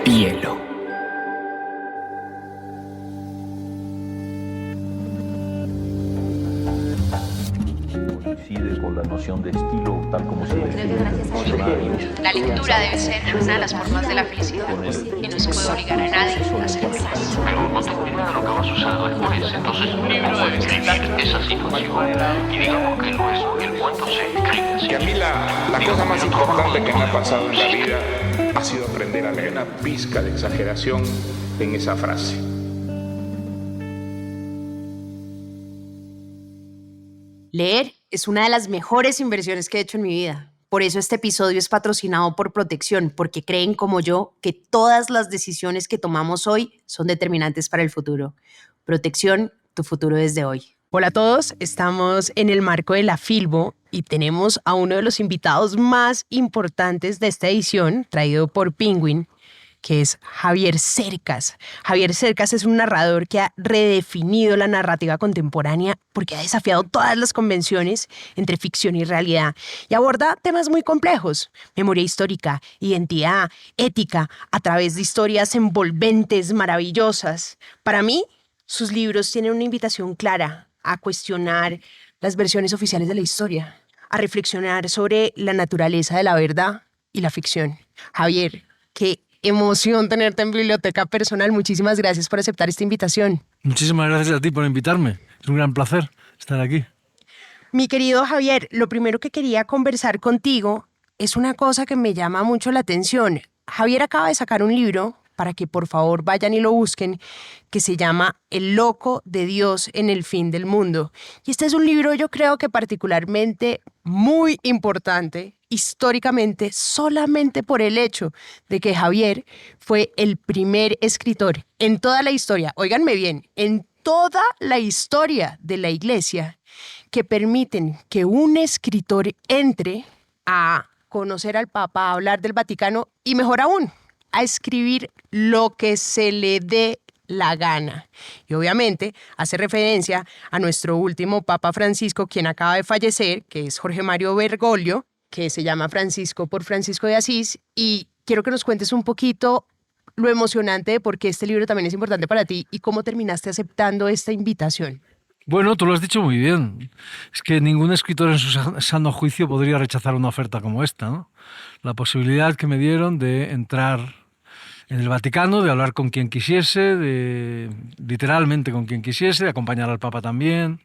Hielo. Coincide con la noción de estilo tal como se define. La lectura debe ser una de las formas de la felicidad y no se puede obligar a nadie a hacerlo. Pero no tengo idea de lo que va a suceder después. Entonces un libro debe escribir esa situación. Y digamos que el cuento se escribe así. Y a mí la cosa más importante que me ha pasado en la vida ha sido aprender a leer una pizca de exageración en esa frase. Leer es una de las mejores inversiones que he hecho en mi vida. Por eso este episodio es patrocinado por Protección, porque creen como yo que todas las decisiones que tomamos hoy son determinantes para el futuro. Protección, tu futuro desde hoy. Hola a todos, estamos en el marco de la Filbo y tenemos a uno de los invitados más importantes de esta edición, traído por Penguin, que es Javier Cercas. Javier Cercas es un narrador que ha redefinido la narrativa contemporánea porque ha desafiado todas las convenciones entre ficción y realidad y aborda temas muy complejos: memoria histórica, identidad, ética, a través de historias envolventes, maravillosas. Para mí, sus libros tienen una invitación clara a cuestionar las versiones oficiales de la historia, a reflexionar sobre la naturaleza de la verdad y la ficción. Javier, qué emoción tenerte en Biblioteca Personal. Muchísimas gracias por aceptar esta invitación. Muchísimas gracias a ti por invitarme. Es un gran placer estar aquí. Mi querido Javier, lo primero que quería conversar contigo es una cosa que me llama mucho la atención. Javier acaba de sacar un libro, para que por favor vayan y lo busquen, que se llama El loco de Dios en el fin del mundo. Y este es un libro, yo creo que particularmente muy importante históricamente, solamente por el hecho de que Javier fue el primer escritor en toda la historia, óiganme bien, en toda la historia de la Iglesia, que permiten que un escritor entre a conocer al Papa, a hablar del Vaticano y, mejor aún, a escribir lo que se le dé la gana. Y obviamente hace referencia a nuestro último Papa Francisco, quien acaba de fallecer, que es Jorge Mario Bergoglio, que se llama Francisco por Francisco de Asís. Y quiero que nos cuentes un poquito lo emocionante de por qué este libro también es importante para ti y cómo terminaste aceptando esta invitación. Bueno, tú lo has dicho muy bien. Es que ningún escritor en su sano juicio podría rechazar una oferta como esta, ¿no? La posibilidad que me dieron de entrar en el Vaticano, de hablar con quien quisiese, literalmente con quien quisiese, de acompañar al Papa también,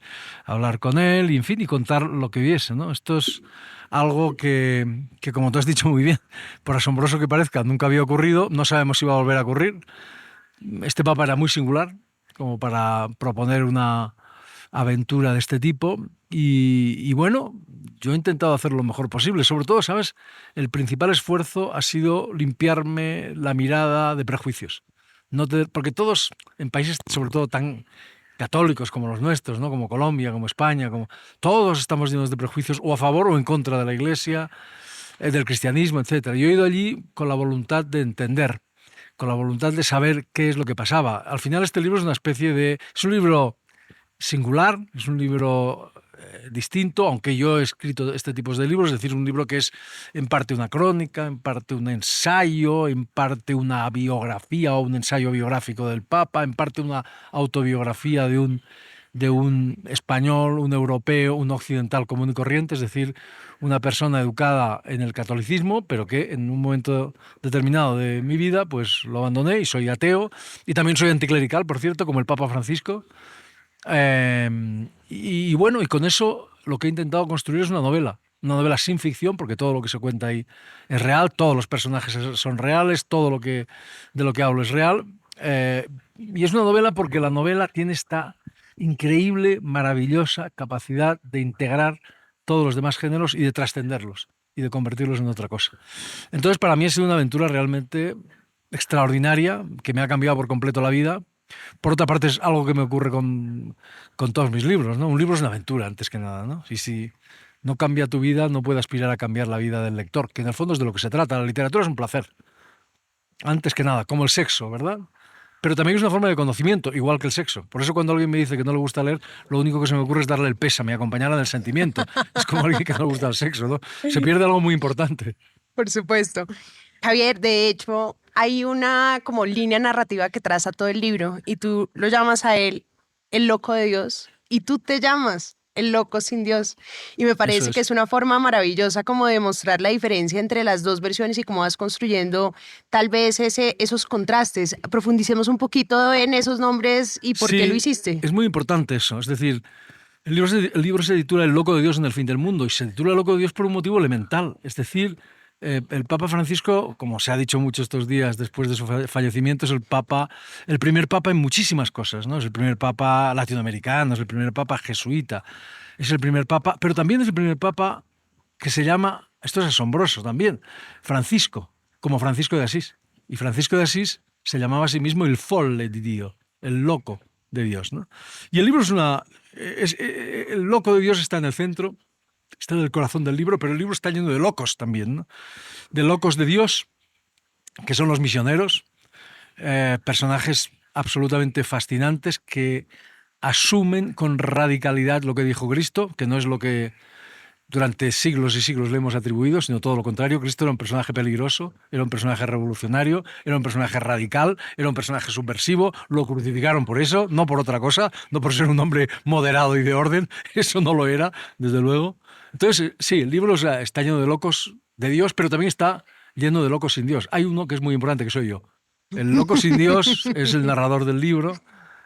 hablar con él, y en fin, y contar lo que viese, ¿no? Esto es algo que, como tú has dicho muy bien, por asombroso que parezca, nunca había ocurrido. No sabemos si va a volver a ocurrir. Este Papa era muy singular como para proponer una aventura de este tipo y bueno, yo he intentado hacer lo mejor posible. Sobre todo, ¿sabes? El principal esfuerzo ha sido limpiarme la mirada de prejuicios. Porque todos, en países sobre todo tan católicos como los nuestros, ¿no? Como Colombia, como España, todos estamos llenos de prejuicios o a favor o en contra de la Iglesia, del cristianismo, etc. Yo he ido allí con la voluntad de entender, con la voluntad de saber qué es lo que pasaba. Al final este libro es una especie de... Es un libro singular, es un libro distinto, aunque yo he escrito este tipo de libros, es decir, un libro que es en parte una crónica, en parte un ensayo, en parte una biografía o un ensayo biográfico del Papa, en parte una autobiografía de un español, un europeo, un occidental común y corriente, es decir, una persona educada en el catolicismo, pero que en un momento determinado de mi vida pues lo abandoné y soy ateo, y también soy anticlerical, por cierto, como el Papa Francisco. Y bueno, y con eso lo que he intentado construir es una novela sin ficción, porque todo lo que se cuenta ahí es real, todos los personajes son reales, de lo que hablo es real, y es una novela porque la novela tiene esta increíble, maravillosa capacidad de integrar todos los demás géneros y de trascenderlos y de convertirlos en otra cosa. Entonces, para mí ha sido una aventura realmente extraordinaria, que me ha cambiado por completo la vida. Por otra parte, es algo que me ocurre con todos mis libros, ¿no? Un libro es una aventura, antes que nada, ¿no? Y si no cambia tu vida, no puede aspirar a cambiar la vida del lector, que en el fondo es de lo que se trata. La literatura es un placer, antes que nada, como el sexo, ¿verdad? Pero también es una forma de conocimiento, igual que el sexo. Por eso cuando alguien me dice que no le gusta leer, lo único que se me ocurre es darle el pésame, acompañarla en el sentimiento. Es como alguien que no le gusta el sexo, ¿no? Se pierde algo muy importante. Por supuesto. Javier, de hecho, hay una como línea narrativa que traza todo el libro y tú lo llamas a él el loco de Dios y tú te llamas el loco sin Dios. Y me parece que es una forma maravillosa como de mostrar la diferencia entre las dos versiones y cómo vas construyendo tal vez esos contrastes. Profundicemos un poquito en esos nombres y por qué lo hiciste. Es muy importante eso. Es decir, el libro se titula El loco de Dios en el fin del mundo y se titula El loco de Dios por un motivo elemental. Es decir, el Papa Francisco, como se ha dicho mucho estos días después de su fallecimiento, es el primer papa en muchísimas cosas, ¿no? Es el primer papa latinoamericano, es el primer papa jesuita, es el primer papa, pero también es el primer papa que se llama, esto es asombroso también, Francisco, como Francisco de Asís. Y Francisco de Asís se llamaba a sí mismo el folle di Dio, el loco de Dios, ¿no? Y el libro el loco de Dios está en el centro, está en el corazón del libro, pero el libro está lleno de locos también, ¿no? De locos de Dios, que son los misioneros, personajes absolutamente fascinantes que asumen con radicalidad lo que dijo Cristo, que no es lo que durante siglos y siglos le hemos atribuido, sino todo lo contrario. Cristo era un personaje peligroso, era un personaje revolucionario, era un personaje radical, era un personaje subversivo, lo crucificaron por eso, no por otra cosa, no por ser un hombre moderado y de orden, eso no lo era, desde luego. Entonces, sí, el libro está lleno de locos de Dios, pero también está lleno de locos sin Dios. Hay uno que es muy importante, que soy yo. El loco sin Dios es el narrador del libro,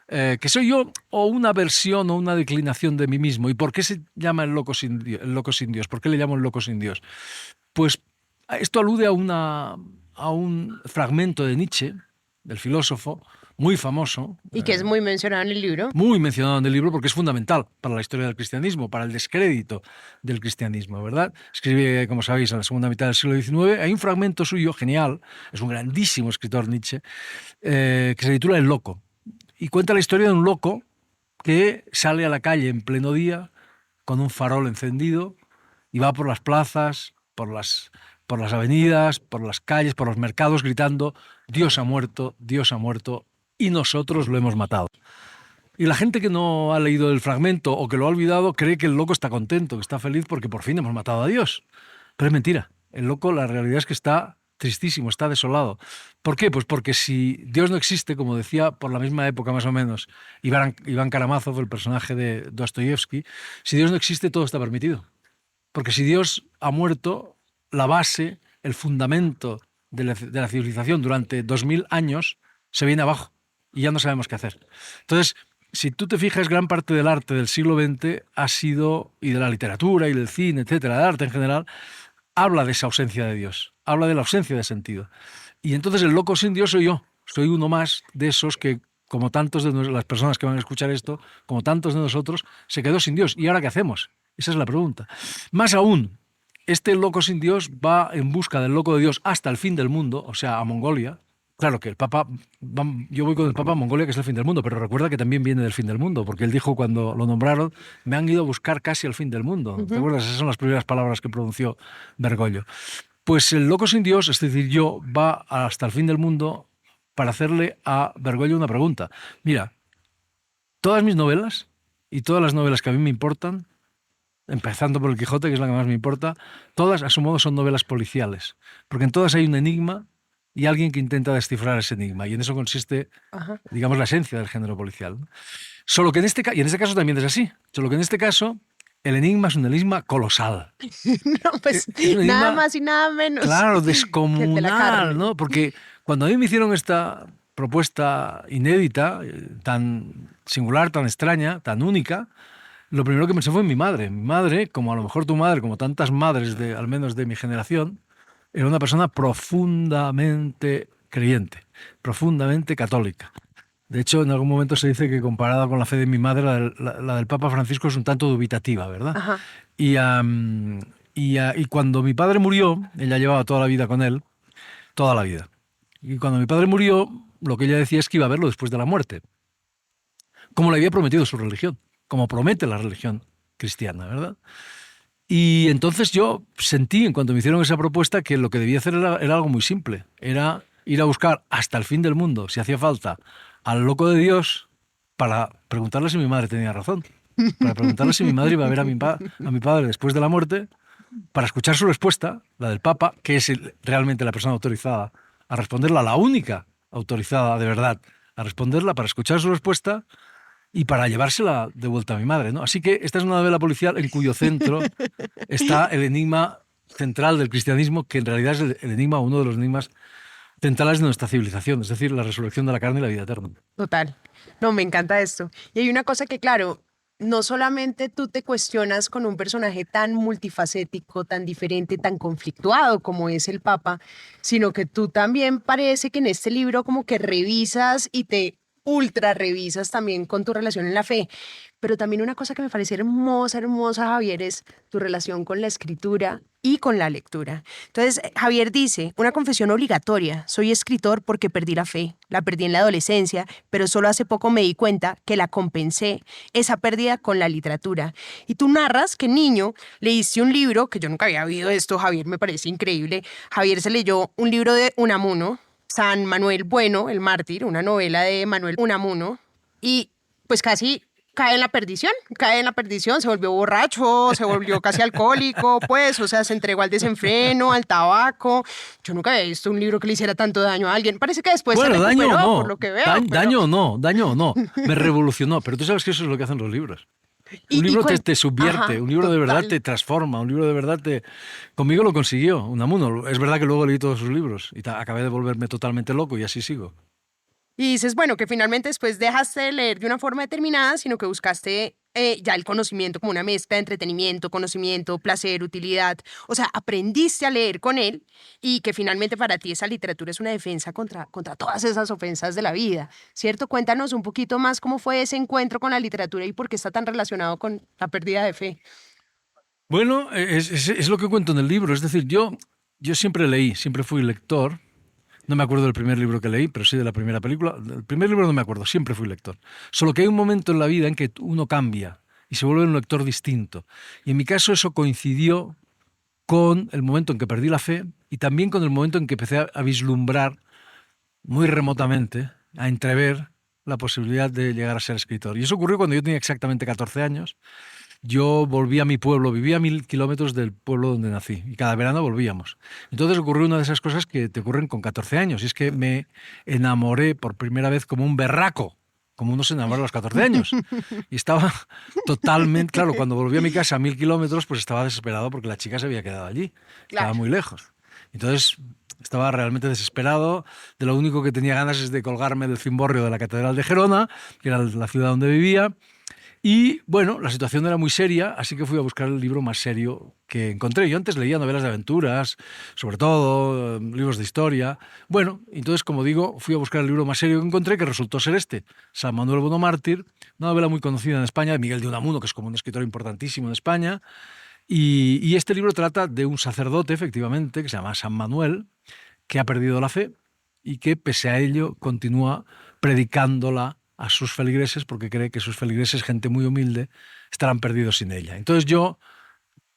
que soy yo o una versión o una declinación de mí mismo. ¿Y por qué se llama el loco sin Dios? ¿Por qué le llamo el loco sin Dios? Pues esto alude a un fragmento de Nietzsche, del filósofo, muy famoso. Y que es muy mencionado en el libro. Muy mencionado en el libro porque es fundamental para la historia del cristianismo, para el descrédito del cristianismo, ¿verdad? Escribe, como sabéis, a la segunda mitad del siglo XIX. Hay un fragmento suyo genial, es un grandísimo escritor Nietzsche, que se titula El loco. Y cuenta la historia de un loco que sale a la calle en pleno día con un farol encendido y va por las plazas, por las avenidas, por las calles, por los mercados, gritando Dios ha muerto y nosotros lo hemos matado. Y la gente que no ha leído el fragmento o que lo ha olvidado cree que el loco está contento, que está feliz porque por fin hemos matado a Dios. Pero es mentira. El loco, la realidad es que está tristísimo, está desolado. ¿Por qué? Pues porque si Dios no existe, como decía por la misma época más o menos Iván Karamazov, el personaje de Dostoyevsky, si Dios no existe, todo está permitido. Porque si Dios ha muerto, la base, el fundamento de la civilización durante 2000 años se viene abajo y ya no sabemos qué hacer. Entonces, si tú te fijas, gran parte del arte del siglo XX ha sido, y de la literatura y del cine, etcétera, del arte en general, habla de esa ausencia de Dios, habla de la ausencia de sentido. Y entonces el loco sin Dios soy yo, soy uno más de esos que, como tantos de las personas que van a escuchar esto, como tantos de nosotros, se quedó sin Dios. ¿Y ahora qué hacemos? Esa es la pregunta. Más aún, este loco sin Dios va en busca del loco de Dios hasta el fin del mundo, o sea, a Mongolia. Claro que yo voy con el Papa a Mongolia, que es el fin del mundo, pero recuerda que también viene del fin del mundo, porque él dijo cuando lo nombraron, me han ido a buscar casi al fin del mundo. ¿Te acuerdas? Esas son las primeras palabras que pronunció Bergoglio. Pues el loco sin Dios, es decir, yo, va hasta el fin del mundo para hacerle a Bergoglio una pregunta. Mira, todas mis novelas y todas las novelas que a mí me importan, empezando por El Quijote, que es la que más me importa, todas a su modo son novelas policiales, porque en todas hay un enigma y alguien que intenta descifrar ese enigma. Y en eso consiste, digamos, la esencia del género policial. Solo que en este caso también es así. Solo que en este caso el enigma es un enigma colosal. No, pues nada más y nada menos. Claro, descomunal, ¿no? Porque cuando a mí me hicieron esta propuesta inédita, tan singular, tan extraña, tan única, lo primero que pensé fue en mi madre. Mi madre, como a lo mejor tu madre, como tantas madres, al menos de mi generación, era una persona profundamente creyente, profundamente católica. De hecho, en algún momento se dice que comparada con la fe de mi madre, la del Papa Francisco es un tanto dubitativa, ¿verdad? Ajá. Y cuando mi padre murió, ella llevaba toda la vida con él, toda la vida. Y cuando mi padre murió, lo que ella decía es que iba a verlo después de la muerte, como le había prometido su religión, como promete la religión cristiana, ¿verdad? Y entonces yo sentí, en cuanto me hicieron esa propuesta, que lo que debía hacer era algo muy simple. Era ir a buscar hasta el fin del mundo, si hacía falta, al loco de Dios para preguntarle si mi madre tenía razón. Para preguntarle si mi madre iba a ver a mi padre después de la muerte, para escuchar su respuesta, la del Papa, que es realmente la persona autorizada a responderla, la única autorizada de verdad a responderla, para escuchar su respuesta y para llevársela de vuelta a mi madre, ¿no? Así que esta es una novela policial en cuyo centro está el enigma central del cristianismo, que en realidad es el enigma, uno de los enigmas centrales de nuestra civilización, es decir, la resurrección de la carne y la vida eterna. Total. No, me encanta esto. Y hay una cosa que, claro, no solamente tú te cuestionas con un personaje tan multifacético, tan diferente, tan conflictuado como es el Papa, sino que tú también parece que en este libro como que revisas y te ultra revisas también con tu relación en la fe. Pero también una cosa que me parece hermosa, hermosa, Javier, es tu relación con la escritura y con la lectura. Entonces, Javier dice, una confesión obligatoria, soy escritor porque perdí la fe, la perdí en la adolescencia, pero solo hace poco me di cuenta que la compensé, esa pérdida con la literatura. Y tú narras que niño leíste un libro, que yo nunca había oído esto, Javier, me parece increíble. Javier se leyó un libro de Unamuno, San Manuel Bueno, el mártir, una novela de Manuel Unamuno, y pues casi cae en la perdición, se volvió borracho, se volvió casi alcohólico, pues, o sea, se entregó al desenfreno, al tabaco. Yo nunca había visto un libro que le hiciera tanto daño a alguien. Parece que después Bueno, se recuperó, daño o no, por lo que veo. daño o no, me revolucionó, pero tú sabes que eso es lo que hacen los libros. Un libro te subvierte, Ajá, un libro de verdad total. te transforma, un libro de verdad te... Conmigo lo consiguió, Unamuno. Es verdad que luego leí todos sus libros y acabé de volverme totalmente loco y así sigo. Y dices, bueno, que finalmente después dejaste de leer de una forma determinada, sino que buscaste ya el conocimiento como una mezcla de entretenimiento, conocimiento, placer, utilidad. O sea, aprendiste a leer con él y que finalmente para ti esa literatura es una defensa contra todas esas ofensas de la vida, ¿cierto? Cuéntanos un poquito más cómo fue ese encuentro con la literatura y por qué está tan relacionado con la pérdida de fe. Bueno, es lo que cuento en el libro. Es decir, yo siempre leí, siempre fui lector. No me acuerdo del primer libro que leí, pero sí de la primera película. Del primer libro no me acuerdo, siempre fui lector. Solo que hay un momento en la vida en que uno cambia y se vuelve un lector distinto. Y en mi caso eso coincidió con el momento en que perdí la fe y también con el momento en que empecé a vislumbrar muy remotamente, a entrever la posibilidad de llegar a ser escritor. Y eso ocurrió cuando yo tenía exactamente 14 años. Yo volví a mi pueblo, vivía a 1000 kilómetros del pueblo donde nací y cada verano volvíamos. Entonces ocurrió una de esas cosas que te ocurren con 14 años y es que me enamoré por primera vez como un berraco, como uno se enamora a los 14 años. Y estaba totalmente, claro, cuando volví a mi casa a 1000 kilómetros, pues estaba desesperado porque la chica se había quedado allí, estaba muy lejos. Entonces estaba realmente desesperado, de lo único que tenía ganas es de colgarme del cimborrio de la Catedral de Gerona, que era la ciudad donde vivía. Y bueno, la situación era muy seria, así que fui a buscar el libro más serio que encontré. Yo antes leía novelas de aventuras, sobre todo, libros de historia. Bueno, entonces, como digo, fui a buscar el libro más serio que encontré, que resultó ser este, San Manuel Bueno Mártir, una novela muy conocida en España, de Miguel de Unamuno, que es como un escritor importantísimo en España. Y este libro trata de un sacerdote, efectivamente, que se llama San Manuel, que ha perdido la fe y que, pese a ello, continúa predicándola a sus feligreses porque cree que sus feligreses, gente muy humilde, estarán perdidos sin ella. Entonces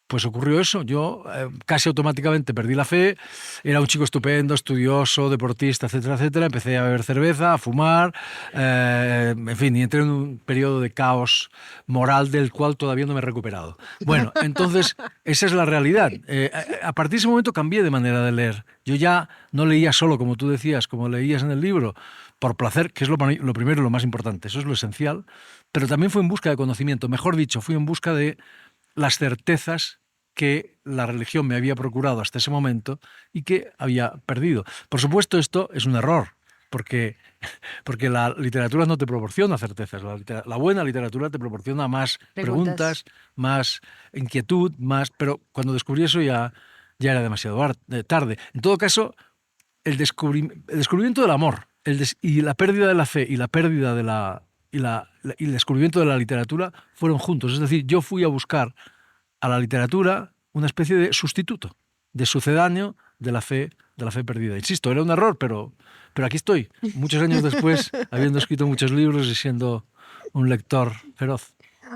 pues ocurrió eso. Yo casi automáticamente perdí la fe. Era un chico estupendo, estudioso, deportista, etcétera, etcétera. Empecé a beber cerveza, a fumar, en fin, y entré en un periodo de caos moral del cual todavía no me he recuperado. Bueno, entonces, esa es la realidad. A partir de ese momento cambié de manera de leer. Yo ya no leía solo, como tú decías, como leías en el libro, por placer, que es lo primero y lo más importante. Eso es lo esencial. Pero también fui en busca de conocimiento. Mejor dicho, fui en busca de las certezas que la religión me había procurado hasta ese momento y que había perdido. Por supuesto, esto es un error, porque la literatura no te proporciona certezas. La buena literatura te proporciona más preguntas, más inquietud, pero cuando descubrí eso ya era demasiado tarde. En todo caso, el descubrimiento del amor y la pérdida de la fe y la pérdida de y el descubrimiento de la literatura fueron juntos. Es decir, yo fui a buscar a la literatura una especie de sustituto, de sucedáneo de la fe perdida. Insisto, era un error, pero aquí estoy, muchos años después, habiendo escrito muchos libros y siendo un lector feroz.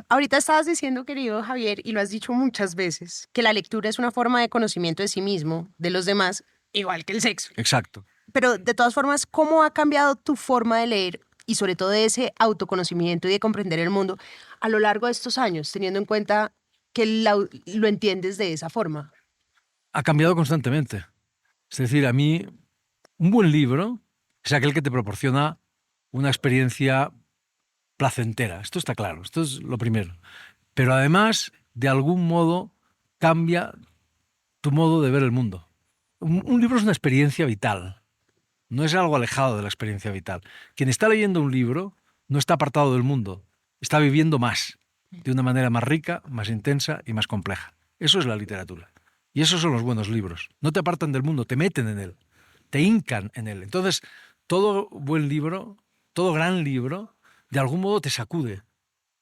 Ahorita estabas diciendo, querido Javier, y lo has dicho muchas veces, que la lectura es una forma de conocimiento de sí mismo, de los demás, igual que el sexo. Exacto. Pero de todas formas, ¿cómo ha cambiado tu forma de leer y sobre todo de ese autoconocimiento y de comprender el mundo a lo largo de estos años, teniendo en cuenta que lo entiendes de esa forma? Ha cambiado constantemente. Es decir, a mí Un buen libro es aquel que te proporciona una experiencia placentera. Esto está claro, esto es lo primero. Pero además, de algún modo, cambia tu modo de ver el mundo. Un libro es una experiencia vital, no es algo alejado de la experiencia vital. Quien está leyendo un libro no está apartado del mundo, está viviendo más, de una manera más rica, más intensa y más compleja. Eso es la literatura. Y esos son los buenos libros. No te apartan del mundo, te meten en él, te hincan en él. Entonces, todo buen libro, todo gran libro, de algún modo te sacude.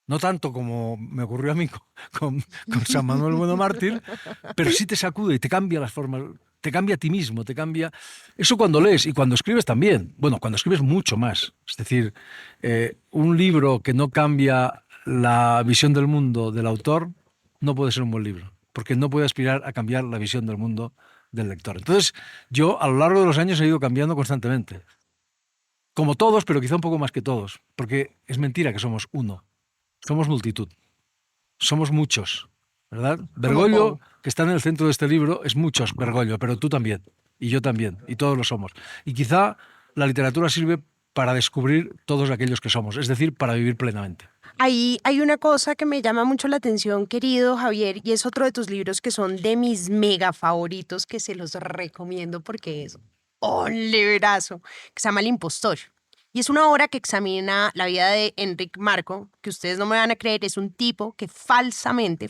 No tanto como me ocurrió a mí con San Manuel Bueno Mártir, pero sí te sacude y te cambia las formas, te cambia a ti mismo, te cambia... Eso cuando lees y cuando escribes también. Bueno, cuando escribes mucho más. Es decir, un libro que no cambia la visión del mundo del autor no puede ser un buen libro, porque no puede aspirar a cambiar la visión del mundo del lector. Entonces, yo a lo largo de los años he ido cambiando constantemente. Como todos, pero quizá un poco más que todos, porque es mentira que somos uno. Somos multitud, somos muchos, ¿verdad? Bergoglio, que está en el centro de este libro, es muchos, Bergoglio, pero tú también, y yo también, y todos lo somos. Y quizá la literatura sirve para descubrir todos aquellos que somos, es decir, para vivir plenamente. Ahí hay una cosa que me llama mucho la atención, querido Javier, y es otro de tus libros que son de mis mega favoritos, que se los recomiendo porque es un librazo, que se llama El Impostor. Y es una obra que examina la vida de Enric Marco, que ustedes no me van a creer, es un tipo que falsamente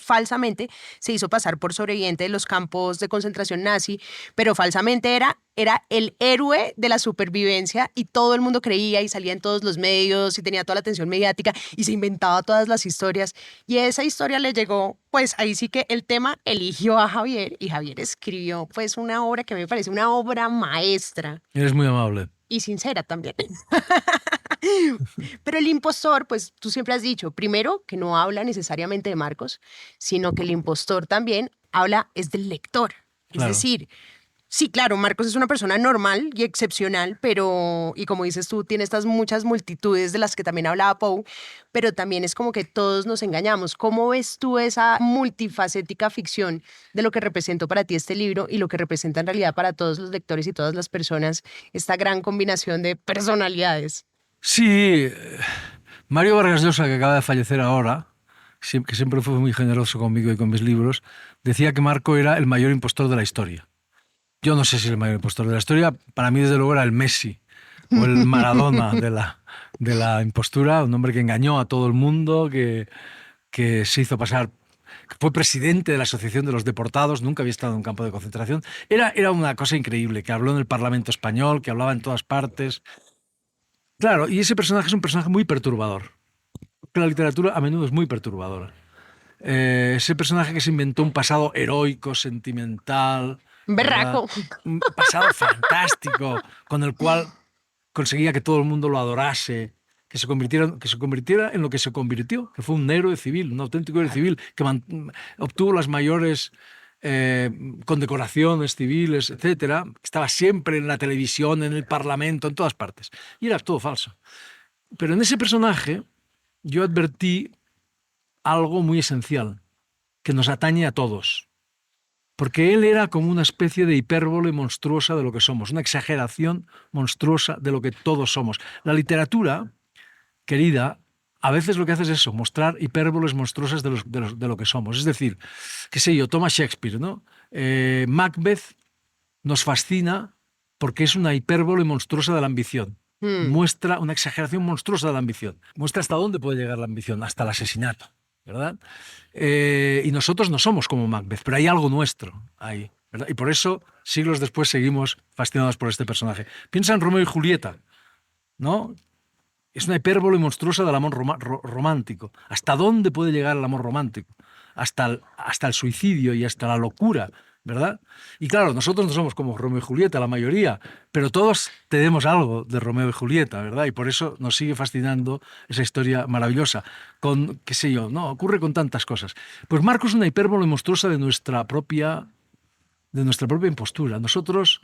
se hizo pasar por sobreviviente de los campos de concentración nazi, pero falsamente era el héroe de la supervivencia y todo el mundo creía y salía en todos los medios y tenía toda la atención mediática y se inventaba todas las historias. Y esa historia le llegó, pues ahí sí que el tema eligió a Javier y Javier escribió pues una obra que me parece una obra maestra. Eres muy amable. Y sincera también. Pero El Impostor, pues tú siempre has dicho, primero, que no habla necesariamente de Marcos, sino que El Impostor también habla es del lector. Claro. Es decir, sí, claro, Marcos es una persona normal y excepcional, pero, y como dices tú, tiene estas muchas multitudes de las que también hablaba Poe, pero también es como que todos nos engañamos. ¿Cómo ves tú esa multifacética ficción de lo que representó para ti este libro y lo que representa en realidad para todos los lectores y todas las personas esta gran combinación de personalidades? Sí, Mario Vargas Llosa, que acaba de fallecer ahora, que siempre fue muy generoso conmigo y con mis libros, decía que Marco era el mayor impostor de la historia. Yo no sé si es el mayor impostor de la historia, para mí desde luego era el Messi o el Maradona de la impostura, un hombre que engañó a todo el mundo, que se hizo pasar, que fue presidente de la Asociación de los Deportados, nunca había estado en un campo de concentración. Era una cosa increíble, que habló en el Parlamento español, que hablaba en todas partes. Claro, y ese personaje es un personaje muy perturbador. La literatura a menudo es muy perturbadora. Ese personaje que se inventó un pasado heroico, sentimental... Berraco. Un pasado fantástico, con el cual conseguía que todo el mundo lo adorase, que se convirtiera en lo que se convirtió, que fue un héroe civil, un auténtico héroe civil, que obtuvo las mayores condecoraciones civiles, etcétera, que estaba siempre en la televisión, en el Parlamento, en todas partes. Y era todo falso. Pero en ese personaje yo advertí algo muy esencial, que nos atañe a todos. Porque él era como una especie de hipérbole monstruosa de lo que somos, una exageración monstruosa de lo que todos somos. La literatura, querida, a veces lo que hace es eso, mostrar hipérboles monstruosas de lo que somos. Es decir, qué sé yo, toma Shakespeare, ¿no? Macbeth nos fascina porque es una hipérbole monstruosa de la ambición. Muestra una exageración monstruosa de la ambición. Muestra hasta dónde puede llegar la ambición, hasta el asesinato. ¿Verdad? Y nosotros no somos como Macbeth, pero hay algo nuestro ahí, ¿verdad? Y por eso, siglos después, seguimos fascinados por este personaje. Piensa en Romeo y Julieta, ¿no? Es una hipérbole monstruosa del amor romántico. ¿Hasta dónde puede llegar el amor romántico? Hasta el suicidio y hasta la locura, ¿verdad? Y claro, nosotros no somos como Romeo y Julieta, la mayoría, pero todos tenemos algo de Romeo y Julieta, ¿verdad? Y por eso nos sigue fascinando esa historia maravillosa. Con, qué sé yo, ¿no? Ocurre con tantas cosas. Pues Marco es una hipérbole monstruosa de nuestra propia impostura. Nosotros,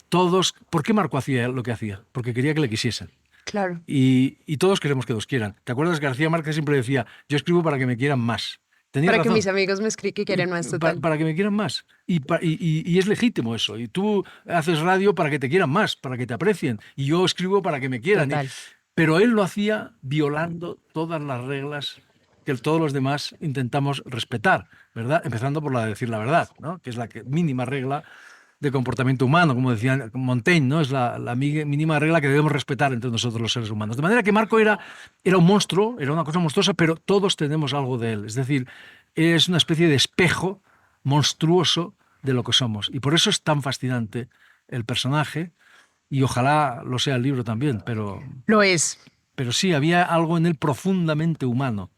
todos... ¿Por qué Marco hacía lo que hacía? Porque quería que le quisiesen. Claro. Y todos queremos que nos quieran. ¿Te acuerdas que García Márquez siempre decía, yo escribo para que me quieran más? Tenía Para que razón. mis amigos me escriban que quieren más, total. Para que me quieran más. Y es legítimo eso. Y tú haces radio para que te quieran más, para que te aprecien. Y yo escribo para que me quieran. Total. Pero él lo hacía violando todas las reglas que todos los demás intentamos respetar, ¿verdad? Empezando por la de decir la verdad, ¿no? Que es la mínima regla de comportamiento humano, como decía Montaigne, ¿no? Es la mínima regla que debemos respetar entre nosotros los seres humanos. De manera que Marco era un monstruo, era una cosa monstruosa, pero todos tenemos algo de él. Es decir, es una especie de espejo monstruoso de lo que somos. Y por eso es tan fascinante el personaje, y ojalá lo sea el libro también, pero Lo es. sí, había algo en él profundamente humano,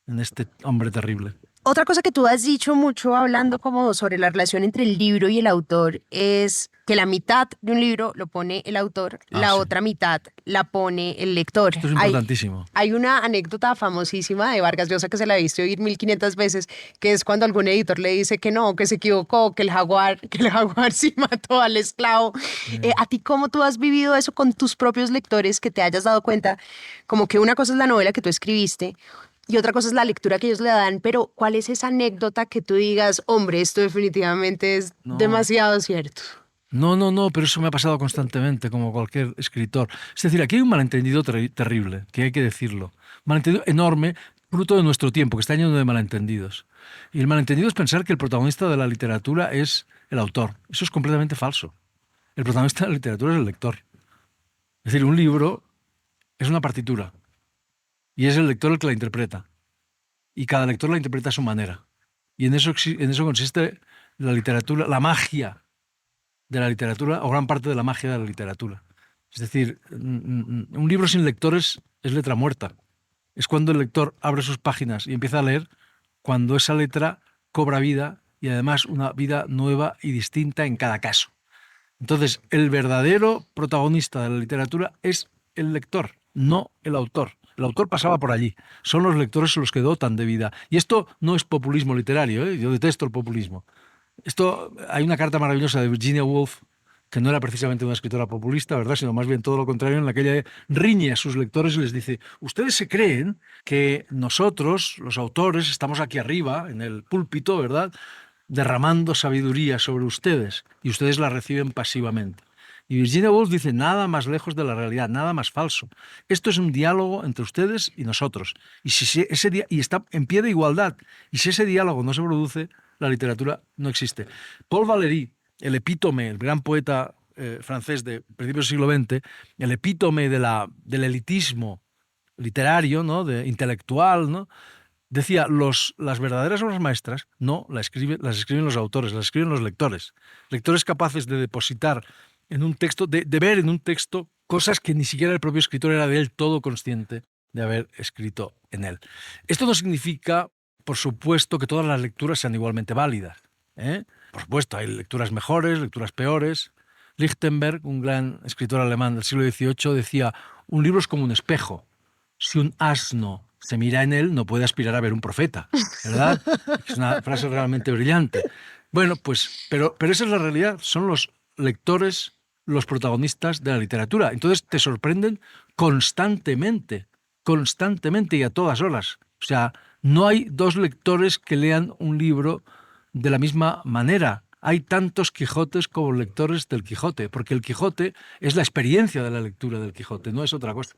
en este hombre terrible. Otra cosa que tú has dicho mucho hablando como sobre la relación entre el libro y el autor es que la mitad de un libro lo pone el autor, la sí. otra mitad la pone el lector. Esto es importantísimo. Hay una anécdota famosísima de Vargas Llosa que se la he visto oír 1500 veces, que es cuando algún editor le dice que no, que se equivocó, que el jaguar sí mató al esclavo. ¿A ti cómo tú has vivido eso con tus propios lectores, que te hayas dado cuenta como que una cosa es la novela que tú escribiste y otra cosa es la lectura que ellos le dan, pero ¿cuál es esa anécdota que tú digas, hombre, esto definitivamente es demasiado cierto? No, pero eso me ha pasado constantemente, como cualquier escritor. Es decir, aquí hay un malentendido terrible, que hay que decirlo. Malentendido enorme, fruto de nuestro tiempo, que está lleno de malentendidos. Y el malentendido es pensar que el protagonista de la literatura es el autor. Eso es completamente falso. El protagonista de la literatura es el lector. Es decir, un libro es una partitura. Y es el lector el que la interpreta. Y cada lector la interpreta a su manera. Y en eso consiste la literatura, la magia de la literatura, o gran parte de la magia de la literatura. Es decir, un libro sin lectores es letra muerta. Es cuando el lector abre sus páginas y empieza a leer, cuando esa letra cobra vida, y además una vida nueva y distinta en cada caso. Entonces, el verdadero protagonista de la literatura es el lector, no el autor. El autor pasaba por allí. Son los lectores los que dotan de vida. Y esto no es populismo literario, ¿eh? Yo detesto el populismo. Hay una carta maravillosa de Virginia Woolf, que no era precisamente una escritora populista, ¿verdad?, sino más bien todo lo contrario, en la que ella riñe a sus lectores y les dice: ustedes se creen que nosotros, los autores, estamos aquí arriba, en el púlpito, ¿verdad?, derramando sabiduría sobre ustedes, y ustedes la reciben pasivamente. Y Virginia Woolf dice: nada más lejos de la realidad, nada más falso. Esto es un diálogo entre ustedes y nosotros. Y está en pie de igualdad. Y si ese diálogo no se produce, la literatura no existe. Paul Valéry, el epítome, el gran poeta francés de principios del siglo XX, el epítome del elitismo literario, ¿no?, intelectual, ¿no?, decía: las verdaderas obras maestras no las escriben los autores, las escriben los lectores. Lectores capaces de depositar en un texto, de ver en un texto cosas que ni siquiera el propio escritor era del todo consciente de haber escrito en él. Esto no significa, por supuesto, que todas las lecturas sean igualmente válidas, ¿eh? Por supuesto, hay lecturas mejores, lecturas peores. Lichtenberg, un gran escritor alemán del siglo XVIII, decía: un libro es como un espejo. Si un asno se mira en él, no puede aspirar a ver un profeta, ¿verdad? Es una frase realmente brillante. Bueno, pues, pero esa es la realidad. Son los lectores los protagonistas de la literatura. Entonces te sorprenden constantemente y a todas horas. O sea, no hay dos lectores que lean un libro de la misma manera. Hay tantos Quijotes como lectores del Quijote, porque el Quijote es la experiencia de la lectura del Quijote, no es otra cosa.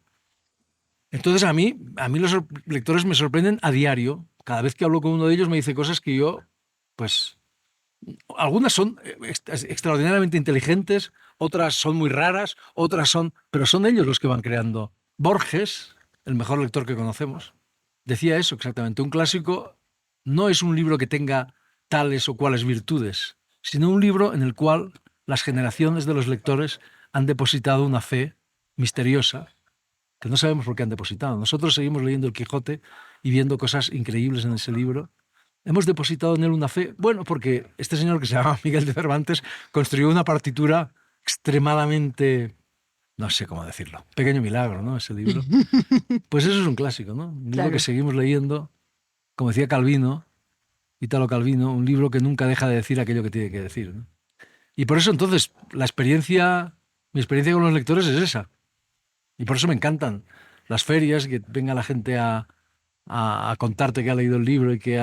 Entonces a mí los lectores me sorprenden a diario. Cada vez que hablo con uno de ellos me dice cosas que yo, pues, algunas son extraordinariamente inteligentes, otras son muy raras, pero son ellos los que van creando. Borges, el mejor lector que conocemos, decía eso exactamente: un clásico no es un libro que tenga tales o cuales virtudes, sino un libro en el cual las generaciones de los lectores han depositado una fe misteriosa que no sabemos por qué han depositado. Nosotros seguimos leyendo el Quijote y viendo cosas increíbles en ese libro. Hemos depositado en él una fe, bueno, porque este señor, que se llama Miguel de Cervantes, construyó una partitura extremadamente, no sé cómo decirlo, pequeño milagro, ¿no?, ese libro. Pues eso es un clásico, ¿no? Un libro que seguimos leyendo, como decía Calvino, Italo Calvino, un libro que nunca deja de decir aquello que tiene que decir, ¿no? Y por eso, entonces, mi experiencia con los lectores es esa. Y por eso me encantan las ferias, que venga la gente a a contarte que ha leído el libro y que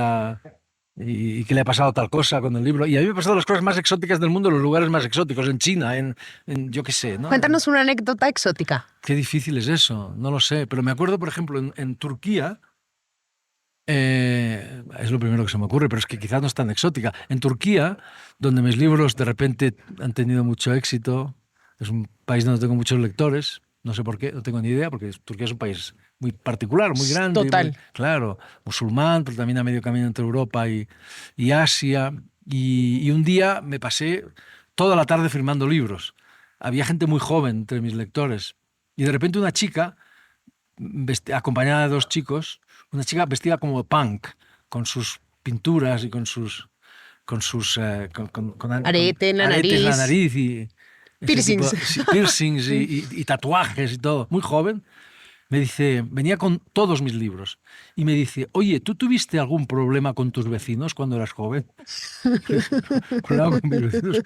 le ha pasado tal cosa con el libro. Y a mí me han pasado las cosas más exóticas del mundo en los lugares más exóticos, en China, en yo qué sé, ¿no? Cuéntanos una anécdota exótica. Qué difícil es eso, no lo sé. Pero me acuerdo, por ejemplo, en Turquía, es lo primero que se me ocurre, pero es que quizás no es tan exótica. En Turquía, donde mis libros de repente han tenido mucho éxito, es un país donde tengo muchos lectores, no sé por qué, no tengo ni idea, porque Turquía es un país muy particular, muy grande. Total. Claro, musulmán, pero también a medio camino entre Europa y Asia. Y un día me pasé toda la tarde firmando libros. Había gente muy joven entre mis lectores. Y de repente una chica, acompañada de dos chicos, una chica vestida como punk, con sus pinturas y con Arete en la aretes en la nariz. nariz y Piercings. piercings y tatuajes y todo, muy joven. Me dice, venía con todos mis libros y me dice, oye, ¿tú tuviste algún problema con tus vecinos cuando eras joven? ¿Problema con mis vecinos?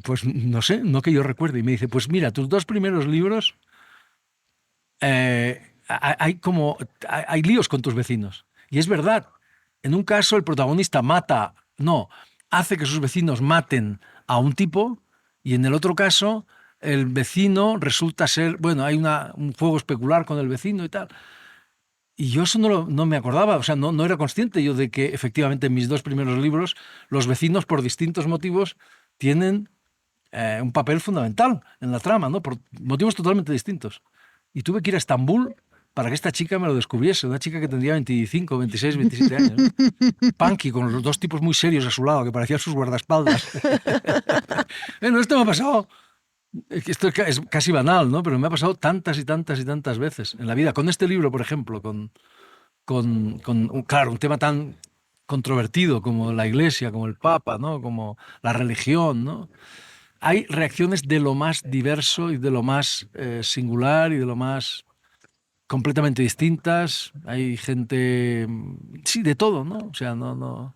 Pues no sé, no que yo recuerde. Y me dice, pues mira, tus 2 primeros libros hay líos con tus vecinos. Y es verdad. En un caso el protagonista hace que sus vecinos maten a un tipo, y en el otro caso el vecino resulta ser, bueno, hay un juego especular con el vecino y tal. Y yo eso no me acordaba, o sea, no era consciente yo de que efectivamente en mis 2 primeros libros los vecinos por distintos motivos tienen un papel fundamental en la trama, ¿no? Por motivos totalmente distintos. Y tuve que ir a Estambul para que esta chica me lo descubriese, una chica que tendría 25, 26, 27 años. ¿No? Punky, con los 2 tipos muy serios a su lado, que parecían sus guardaespaldas. Bueno, esto me ha pasado, esto es casi banal, ¿no? Pero me ha pasado tantas y tantas y tantas veces en la vida. Con este libro, por ejemplo, claro, un tema tan controvertido como la Iglesia, como el Papa, ¿no? Como la religión, ¿no? Hay reacciones de lo más diverso y de lo más singular y de lo más completamente distintas. Hay gente, sí, de todo, ¿no? O sea, no,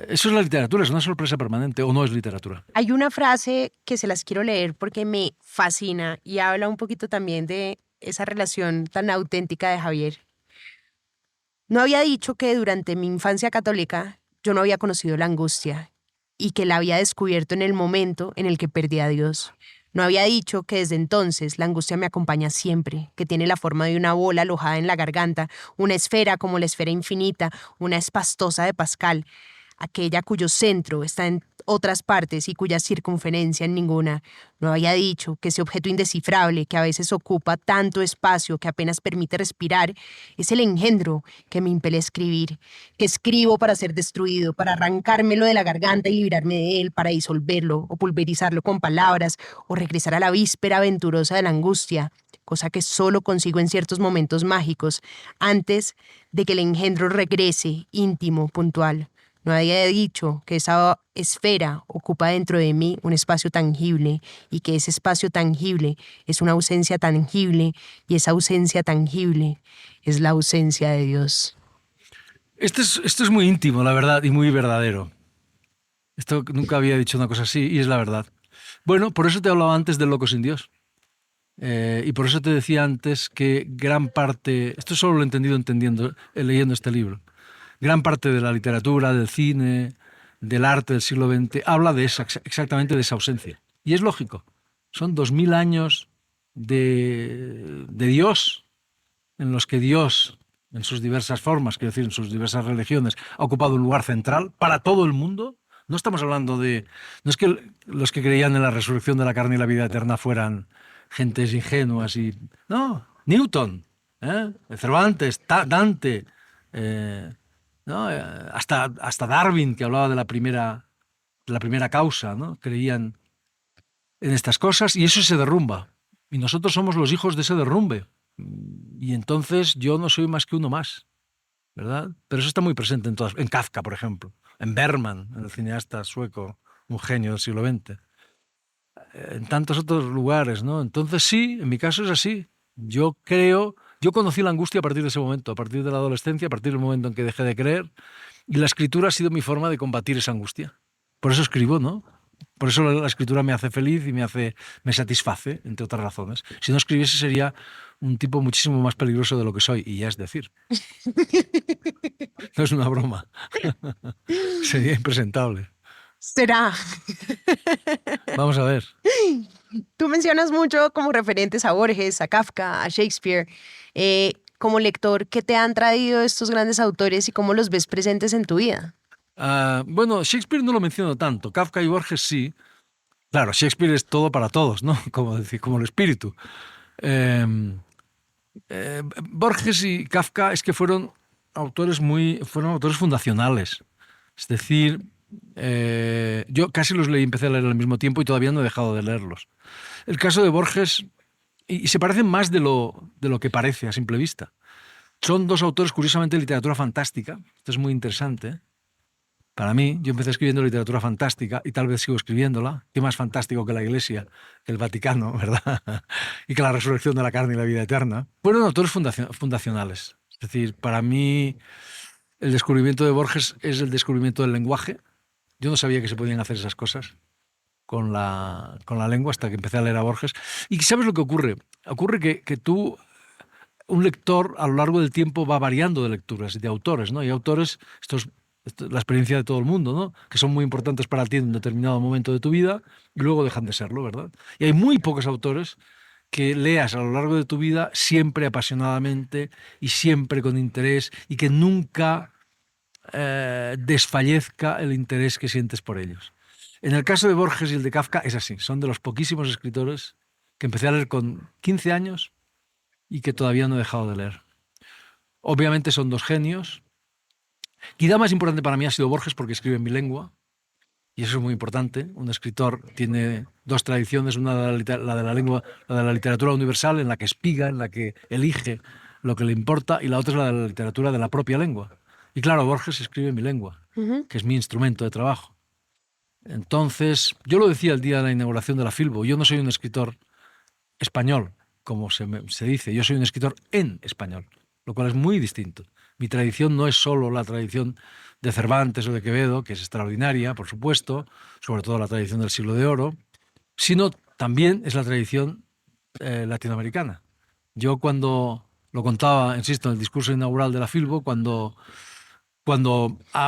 eso es la literatura, es una sorpresa permanente, o no es literatura. Hay una frase que se las quiero leer porque me fascina y habla un poquito también de esa relación tan auténtica de Javier. No había dicho que durante mi infancia católica yo no había conocido la angustia y que la había descubierto en el momento en el que perdí a Dios. No había dicho que desde entonces la angustia me acompaña siempre, que tiene la forma de una bola alojada en la garganta, una esfera como la esfera infinita, una espastosa de Pascal, aquella cuyo centro está en otras partes y cuya circunferencia en ninguna. No había dicho que ese objeto indescifrable que a veces ocupa tanto espacio que apenas permite respirar es el engendro que me impele a escribir, que escribo para ser destruido, para arrancármelo de la garganta y librarme de él, para disolverlo o pulverizarlo con palabras o regresar a la víspera aventurosa de la angustia, cosa que solo consigo en ciertos momentos mágicos, antes de que el engendro regrese íntimo, puntual. No había dicho que esa esfera ocupa dentro de mí un espacio tangible y que ese espacio tangible es una ausencia tangible y esa ausencia tangible es la ausencia de Dios. Esto es muy íntimo, la verdad, y muy verdadero. Esto nunca había dicho una cosa así y es la verdad. Bueno, por eso te hablaba antes del Loco sin Dios. Y por eso te decía antes que gran parte, esto solo lo he entendido leyendo este libro, gran parte de la literatura, del cine, del arte del siglo XX, habla de exactamente de esa ausencia. Y es lógico. Son 2000 años de Dios, en los que Dios, en sus diversas formas, quiero decir, en sus diversas religiones, ha ocupado un lugar central para todo el mundo. No estamos hablando de... No es que los que creían en la resurrección de la carne y la vida eterna fueran gentes ingenuas y... No, Newton, Cervantes, Dante... ¿no? Hasta Darwin, que hablaba de la primera causa, ¿no? Creían en estas cosas y eso se derrumba. Y nosotros somos los hijos de ese derrumbe. Y entonces yo no soy más que uno más, ¿verdad? Pero eso está muy presente en Kafka, por ejemplo, en Bergman, el cineasta sueco, un genio del siglo XX, en tantos otros lugares, ¿no? Entonces sí, en mi caso es así. Yo conocí la angustia a partir de ese momento, a partir de la adolescencia, a partir del momento en que dejé de creer, y la escritura ha sido mi forma de combatir esa angustia. Por eso escribo, ¿no? Por eso la escritura me hace feliz y me satisface, entre otras razones. Si no escribiese sería un tipo muchísimo más peligroso de lo que soy, y ya es decir. No es una broma. Sería impresentable. Será. Vamos a ver. Tú mencionas mucho como referentes a Borges, a Kafka, a Shakespeare. Como lector, ¿qué te han traído estos grandes autores y cómo los ves presentes en tu vida? Bueno, Shakespeare no lo menciono tanto. Kafka y Borges sí. Claro, Shakespeare es todo para todos, ¿no? Como el espíritu. Borges y Kafka es que fueron autores fundacionales. Es decir, yo casi los leí, empecé a leer al mismo tiempo y todavía no he dejado de leerlos. El caso de Borges, y se parecen más de lo que parece a simple vista. Son dos autores, curiosamente, de literatura fantástica. Esto es muy interesante. Para mí, yo empecé escribiendo literatura fantástica y tal vez sigo escribiéndola. ¿Qué más fantástico que la Iglesia, que el Vaticano, verdad? Y que la resurrección de la carne y la vida eterna. Fueron autores fundacionales. Es decir, para mí, el descubrimiento de Borges es el descubrimiento del lenguaje. Yo no sabía que se podían hacer esas cosas con la lengua hasta que empecé a leer a Borges. ¿Y sabes lo que ocurre? Ocurre que tú, un lector, a lo largo del tiempo va variando de lecturas y de autores, ¿no? Hay autores, esto es la experiencia de todo el mundo, ¿no? Que son muy importantes para ti en un determinado momento de tu vida y luego dejan de serlo, ¿verdad? Y hay muy pocos autores que leas a lo largo de tu vida siempre apasionadamente y siempre con interés y que nunca desfallezca el interés que sientes por ellos. En el caso de Borges y el de Kafka es así. Son de los poquísimos escritores que empecé a leer con 15 años y que todavía no he dejado de leer. Obviamente son dos genios. Quizá más importante para mí ha sido Borges porque escribe en mi lengua, y eso es muy importante. Un escritor tiene dos tradiciones, una la de la lengua, la de la literatura universal, en la que espiga, en la que elige lo que le importa, y la otra es la de la literatura de la propia lengua. Y claro, Borges escribe en mi lengua, que es mi instrumento de trabajo. Entonces, yo lo decía el día de la inauguración de la Filbo, yo no soy un escritor español, como se dice, yo soy un escritor en español, lo cual es muy distinto. Mi tradición no es solo la tradición de Cervantes o de Quevedo, que es extraordinaria, por supuesto, sobre todo la tradición del Siglo de Oro, sino también es la tradición latinoamericana. Yo cuando lo contaba, insisto, en el discurso inaugural de la Filbo, cuando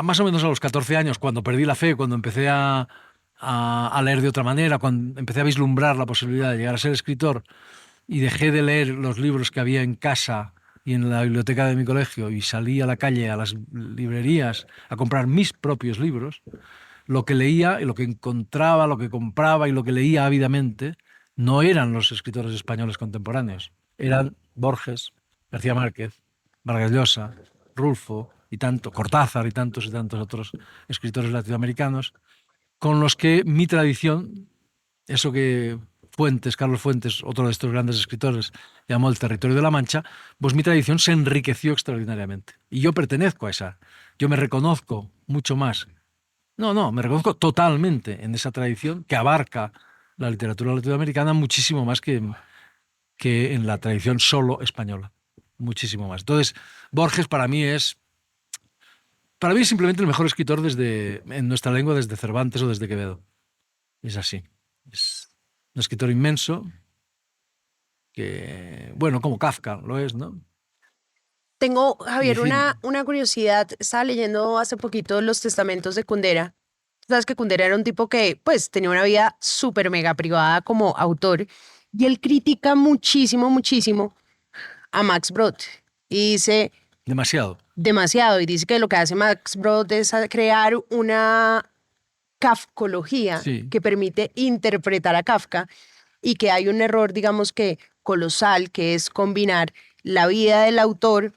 más o menos a los 14 años, cuando perdí la fe, cuando empecé a leer de otra manera, cuando empecé a vislumbrar la posibilidad de llegar a ser escritor y dejé de leer los libros que había en casa y en la biblioteca de mi colegio y salí a la calle, a las librerías, a comprar mis propios libros, lo que leía y lo que encontraba, lo que compraba y lo que leía ávidamente no eran los escritores españoles contemporáneos. Eran Borges, García Márquez, Vargas Llosa, Rulfo, Cortázar y tantos otros escritores latinoamericanos, con los que mi tradición, eso que Carlos Fuentes, otro de estos grandes escritores, llamó el territorio de la Mancha, pues mi tradición se enriqueció extraordinariamente. Y yo pertenezco a esa. Yo me reconozco mucho más. Me reconozco totalmente en esa tradición que abarca la literatura latinoamericana muchísimo más que en la tradición solo española. Muchísimo más. Entonces, Borges para mí es simplemente el mejor escritor en nuestra lengua desde Cervantes o desde Quevedo. Es así. Es un escritor inmenso que, bueno, como Kafka lo es, ¿no? Tengo, Javier, una curiosidad. Estaba leyendo hace poquito los testamentos de Kundera. Sabes que Kundera era un tipo que, pues, tenía una vida súper mega privada como autor, y él critica muchísimo a Max Brod. Y dice... Demasiado. Y dice que lo que hace Max Brod es crear una kafkología que permite interpretar a Kafka, y que hay un error, digamos que colosal, que es combinar la vida del autor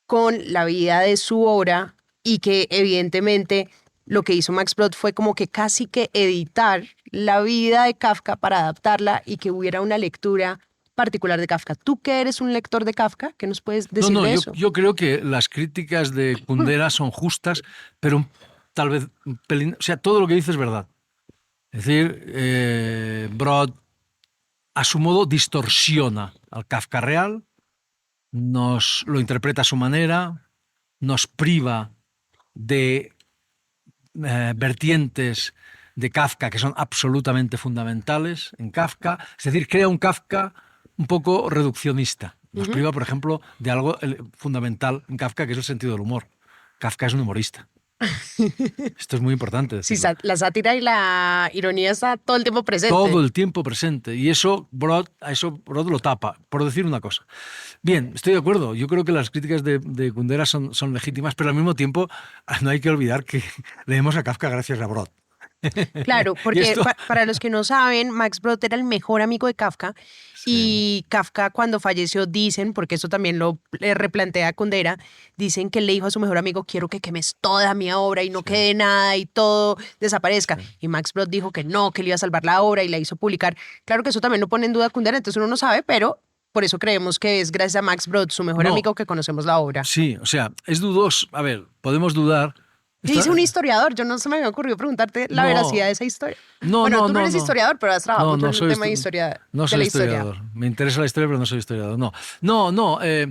con la vida de su obra, y que evidentemente lo que hizo Max Brod fue como que casi que editar la vida de Kafka para adaptarla y que hubiera una lectura particular de Kafka. ¿Tú que eres un lector de Kafka? ¿Qué nos puedes decir de eso? Yo creo que las críticas de Kundera son justas, pero tal vez un pelín, o sea, todo lo que dice es verdad. Es decir, Brod a su modo distorsiona al Kafka real, nos lo interpreta a su manera, nos priva de vertientes de Kafka que son absolutamente fundamentales en Kafka. Es decir, crea un Kafka un poco reduccionista. Nos priva, por ejemplo, de algo fundamental en Kafka, que es el sentido del humor. Kafka es un humorista. Esto es muy importante Sí, decirlo. la sátira y la ironía está todo el tiempo presente. Todo el tiempo presente. Y eso Brod lo tapa, por decir una cosa. Bien, estoy de acuerdo. Yo creo que las críticas de Kundera son legítimas, pero al mismo tiempo no hay que olvidar que leemos a Kafka gracias a Brod. Claro, porque esto- para los que no saben, Max Brod era el mejor amigo de Kafka y Kafka cuando falleció dicen, porque eso también lo replantea Kundera, dicen que él le dijo a su mejor amigo, quiero que quemes toda mi obra y no quede nada y todo desaparezca. Y Max Brod dijo que no, que él iba a salvar la obra y la hizo publicar. Claro que eso también lo pone en duda Kundera, entonces uno no sabe, pero por eso creemos que es gracias a Max Brod, su mejor No. amigo, que conocemos la obra. Sí, o sea, es dudoso. A ver, podemos dudar. Dice un historiador, yo no se me había ocurrido preguntarte la No. veracidad de esa historia. No, bueno, no, tú no eres no. historiador, pero has trabajado mucho en soy el tema de histo- historia. No de soy la historia. historiador. Me interesa la historia, pero no soy historiador. No. Es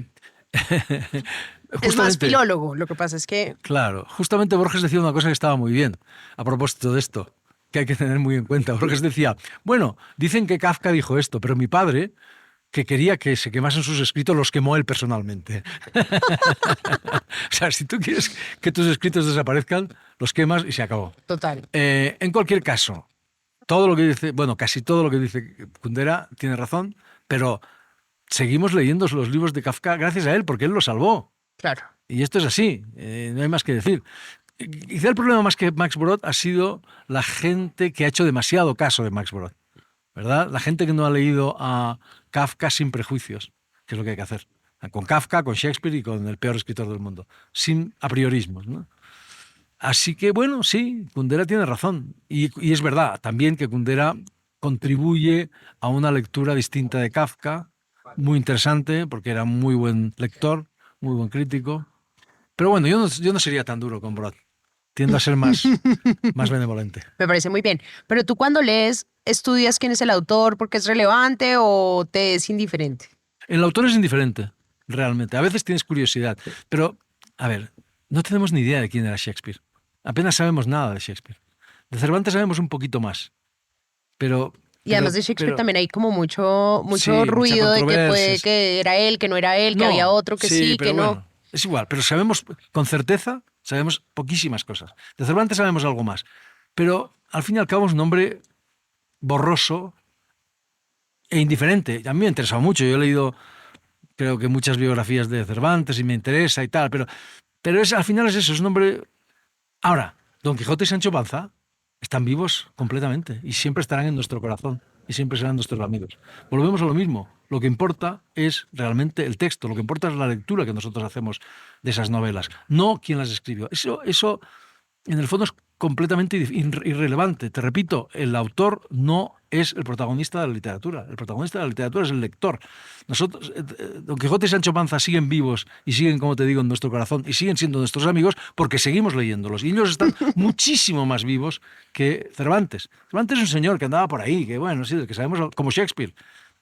más Justamente- filólogo, lo que pasa es que Claro, justamente Borges decía una cosa que estaba muy bien a propósito de esto, que hay que tener muy en cuenta. Borges decía, bueno, dicen que Kafka dijo esto, pero mi padre, que quería que se quemasen sus escritos, los quemó él personalmente. O sea, si tú quieres que tus escritos desaparezcan, los quemas y se acabó. total. En cualquier caso, todo lo que dice, bueno, casi todo lo que dice Kundera tiene razón, pero seguimos leyendo los libros de Kafka gracias a él, porque él lo salvó. Claro. Y esto es así, no hay más que decir. Quizá el problema más que Max Brod ha sido la gente que ha hecho demasiado caso de Max Brod, ¿verdad? La gente que no ha leído a Kafka sin prejuicios, que es lo que hay que hacer. Con Kafka, con Shakespeare y con el peor escritor del mundo, sin apriorismos, ¿no? Así que, bueno, sí, Kundera tiene razón. Y es verdad también que Kundera contribuye a una lectura distinta de Kafka, muy interesante, porque era muy buen lector, muy buen crítico. Pero bueno, yo no sería tan duro con Brod. Tiendo a ser más benevolente. Me parece muy bien. Pero tú cuando lees, ¿estudias quién es el autor porque es relevante o te es indiferente? El autor es indiferente, realmente. A veces tienes curiosidad. Pero, a ver, no tenemos ni idea de quién era Shakespeare. Apenas sabemos nada de Shakespeare. De Cervantes sabemos un poquito más. Pero... Y además de Shakespeare pero- también hay como mucho Sí, mucha ruido de que puede controversia. que era él, que no era él, que No, había otro, que sí, pero que no. bueno, es igual, pero sabemos con certeza, sabemos poquísimas cosas. De Cervantes sabemos algo más. Pero al fin y al cabo es un hombre borroso e indiferente. A mí me ha interesado mucho. Yo he leído, creo que muchas biografías de Cervantes y me interesa y tal, pero al final es eso, es un hombre... Ahora, Don Quijote y Sancho Panza están vivos completamente y siempre estarán en nuestro corazón y siempre serán nuestros amigos. Volvemos a lo mismo. Lo que importa es realmente el texto, lo que importa es la lectura que nosotros hacemos de esas novelas, no quién las escribió. Eso en el fondo es completamente irrelevante. Te repito, el autor no es el protagonista de la literatura. El protagonista de la literatura es el lector. Nosotros, Don Quijote y Sancho Panza siguen vivos y siguen, como te digo, en nuestro corazón y siguen siendo nuestros amigos porque seguimos leyéndolos. Y ellos están muchísimo más vivos que Cervantes. Cervantes es un señor que andaba por ahí, que bueno, sí, que sabemos, como Shakespeare.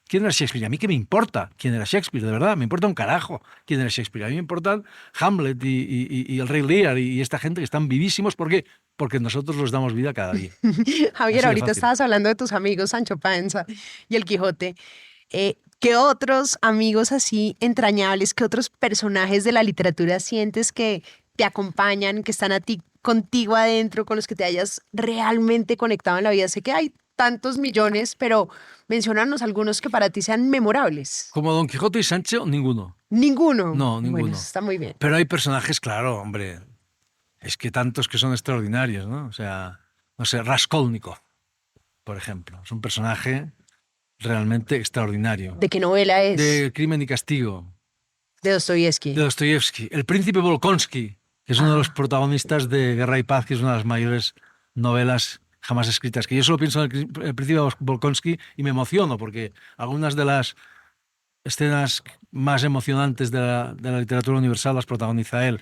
¿Quién era Shakespeare? A mí qué me importa quién era Shakespeare, de verdad, me importa un carajo quién era Shakespeare. A mí me importan Hamlet y el Rey Lear y esta gente que están vivísimos. ¿Por qué? Porque nosotros los damos vida cada día. Javier, Así de ahorita fácil. estabas hablando de tus amigos Sancho Panza y el Quijote. ¿Qué otros amigos así entrañables, qué otros personajes de la literatura sientes que te acompañan, que están contigo adentro, con los que te hayas realmente conectado en la vida? Sé que hay tantos millones, pero menciónanos algunos que para ti sean memorables. Como Don Quijote y Sancho, ninguno. Ninguno. No, ninguno. Bueno, eso está muy bien. Pero hay personajes, claro, hombre. Es que tantos que son extraordinarios, ¿no? O sea, no sé, Raskolnikov, por ejemplo. Es un personaje realmente extraordinario. ¿De qué novela es? De Crimen y Castigo, De Dostoyevsky. de Dostoyevsky. El príncipe Volkonsky, que es uno de los protagonistas de Guerra y Paz, que es una de las mayores novelas jamás escritas. Que yo solo pienso en el príncipe Volkonsky y me emociono, porque algunas de las escenas más emocionantes de la literatura universal las protagoniza él.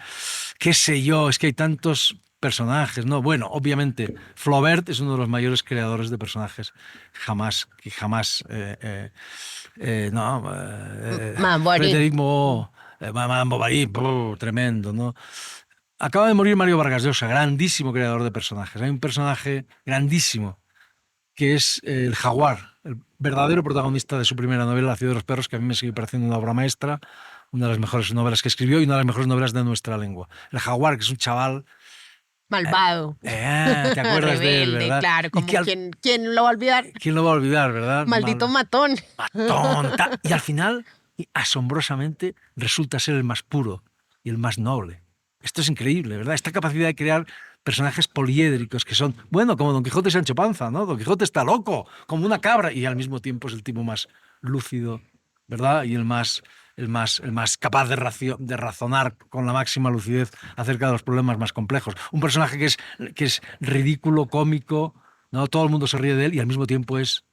Qué sé yo, es que hay tantos personajes, ¿no? Bueno, obviamente, Flaubert es uno de los mayores creadores de personajes que jamás Madame Bovary. Frédéric Moreau, Madame Bovary, tremendo, ¿no? acaba de morir Mario Vargas Llosa, grandísimo creador de personajes. Hay un personaje grandísimo que es el jaguar, el verdadero protagonista de su primera novela, La ciudad de los perros, que a mí me sigue pareciendo una obra maestra, una de las mejores novelas que escribió y una de las mejores novelas de nuestra lengua. El jaguar, que es un chaval... Malvado. ¿Te acuerdas de él, Rebelde, verdad? claro, Y como que ¿quién lo va a olvidar? ¿Quién lo va a olvidar, verdad? Maldito matón. Matón. Y al final, y asombrosamente, resulta ser el más puro y el más noble. Esto es increíble, ¿verdad? Esta capacidad de crear personajes poliédricos que son, bueno, como Don Quijote y Sancho Panza, ¿no? Don Quijote está loco, como una cabra, y al mismo tiempo es el tipo más lúcido, ¿verdad? Y el más capaz de razonar con la máxima lucidez acerca de los problemas más complejos. Un personaje que es ridículo, cómico, ¿no? Todo el mundo se ríe de él y al mismo tiempo es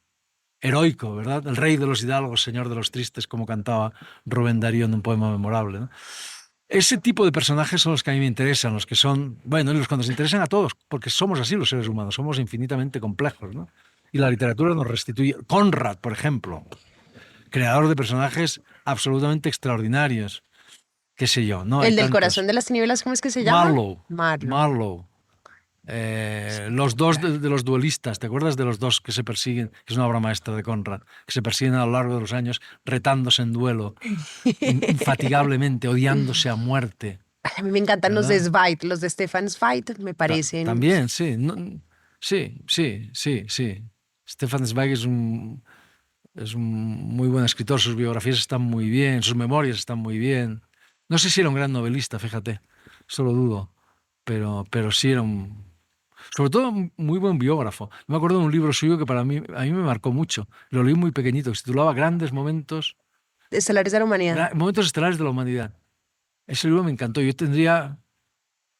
heroico, ¿verdad? El rey de los hidalgos, señor de los tristes, como cantaba Rubén Darío en un poema memorable, ¿no? Ese tipo de personajes son los que a mí me interesan, los que son, bueno, y los que nos interesan a todos, porque somos así los seres humanos, somos infinitamente complejos, ¿no? Y la literatura nos restituye. Conrad, por ejemplo, creador de personajes absolutamente extraordinarios, qué sé yo, ¿no? El Hay del tantos. corazón de las tinieblas, ¿cómo es que se llama? Marlowe. Los dos de los duelistas, ¿te acuerdas de los dos que se persiguen? Que es una obra maestra de Conrad, que se persiguen a lo largo de los años, retándose en duelo, infatigablemente, odiándose a muerte. A mí me encantan los de Zweig, los de Stefan Zweig, me parecen. También, sí. Sí. Stefan Zweig es un muy buen escritor, sus biografías están muy bien, sus memorias están muy bien. No sé si era un gran novelista, fíjate, solo dudo, pero sí era sobre todo un muy buen biógrafo. Me acuerdo de un libro suyo que a mí me marcó mucho. Lo leí muy pequeñito, que se titulaba Grandes Momentos... Estelares de la Humanidad. Momentos estelares de la humanidad. Ese libro me encantó.